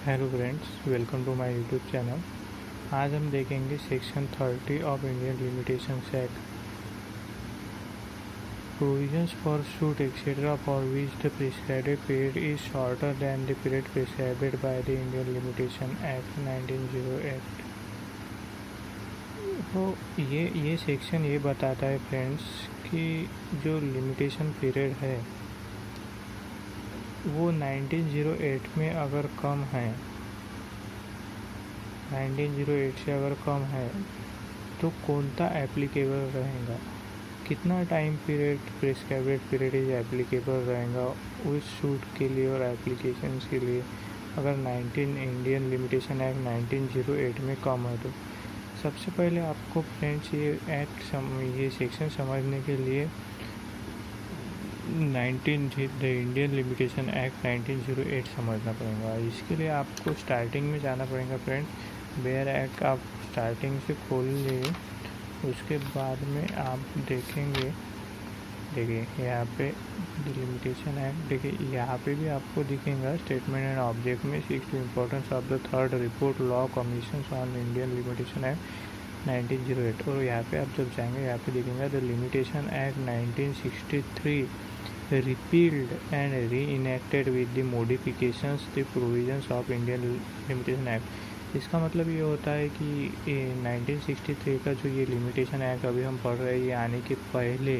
Hello friends, welcome to my YouTube channel. आज हम देखेंगे section 30 of Indian limitations act, provisions for suit etcetera for which the prescribed period is shorter than the period prescribed by the Indian limitation act 1908। तो ये section ये बताता है friends कि जो लिमिटेशन पीरियड है वो 1908 में अगर कम है, 1908 से अगर कम है तो कौन सा एप्लीकेबल रहेगा, कितना time period prescribed period is applicable रहेगा उस सूट के लिए और एप्लीकेशंस के लिए अगर 19 इंडियन लिमिटेशन एक्ट 1908 में कम है। तो सबसे पहले आपको फ्रेंड्स ये सेक्शन समझने के लिए द इंडियन लिमिटेशन एक्ट 1908 समझना पड़ेगा। इसके लिए आपको स्टार्टिंग में जाना पड़ेगा फ्रेंड्स। बेयर एक्ट आप स्टार्टिंग से खोल लीजिए, उसके बाद में आप देखेंगे, देखिए यहाँ पे लिमिटेशन एक्ट, देखिए यहाँ पे भी आपको दिखेगा स्टेटमेंट एंड ऑब्जेक्ट में 6 importance of the third report law commission on Indian limitation act 1908। और यहाँ पे आप जब जाएंगे यहाँ पे दिखेगा the limitation act 1963 repealed and reenacted with the modifications the provisions of Indian Limitation Act। इसका मतलब ये होता है कि 1963 का जो ये लिमिटेशन एक्ट अभी हम पढ़ रहे हैं ये आने के पहले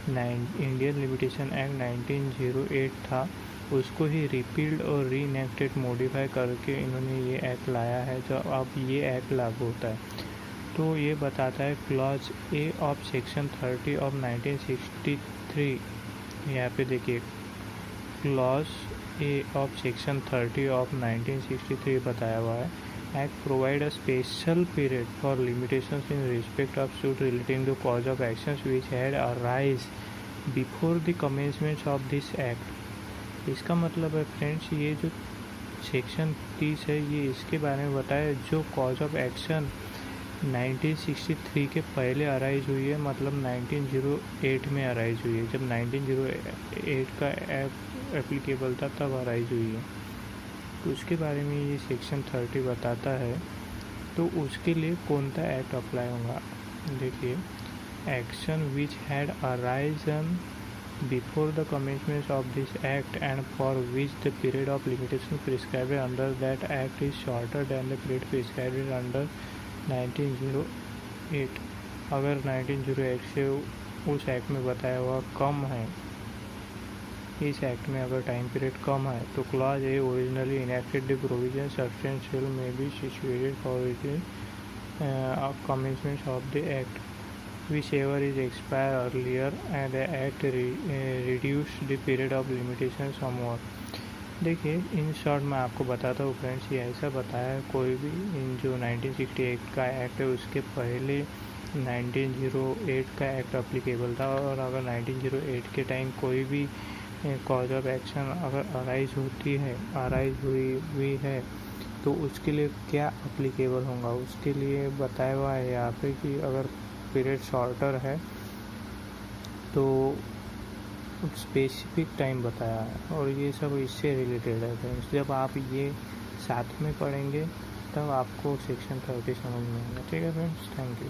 इंडियन लिमिटेशन एक्ट 1908 था, उसको ही रिपील्ड और रीइनेक्टेड मॉडिफाई करके इन्होंने ये एक्ट लाया है जो अब ये एक्ट लागू होता है। तो ये बताता है clause A of section 30 of 1963, यहाँ पे देखिए clause A of section 30 of 1963 बताया हुआ है। Act provide a special period for limitations in respect of suit relating to cause of actions which had arise before the commencement of this act. इसका मतलब है friends ये जो section 30 है ये इसके बारे में बताया जो कॉज ऑफ एक्शन 1963 के पहले अराइज हुई है, मतलब 1908 में अराइज हुई है। जब 1908 का एक्ट एप्लीकेबल था तब अराइज हुई है, तो उसके बारे में ये सेक्शन 30 बताता है। तो उसके लिए कौन सा एक्ट अप्लाई होगा, देखिए action which had arisen before the commencement of this act and for which the period of limitation prescribed under that act is shorter than the period prescribed under 1908। अगर 1908 से उस एक्ट में बताया हुआ कम है, इस एक्ट में अगर टाइम पीरियड कम है तो clause A originally enacted the provision substantial में B situated for commencement of the act whichever is expire earlier and the act reduce the period of limitation somewhat. देखिए in short मैं आपको बताता हूँ friends, ये ऐसा बताया है कोई भी इन जो 1968 का एक्ट है उसके पहले 1908 का एक्ट अप्लीकेबल था, और अगर 1908 के टाइम कोई भी कॉज ऑफ एक्शन अगर अराइज हुई है तो उसके लिए क्या अप्लीकेबल होगा, उसके लिए बताया हुआ है यहाँ पे कि अगर पीरियड शॉर्टर है तो स्पेसिफिक टाइम बताया है, और ये सब इससे रिलेटेड है फ्रेंड्स। जब आप ये साथ में पढ़ेंगे तब आपको सेक्शन 30 समझ में आएगा। ठीक है फ्रेंड्स, थैंक यू।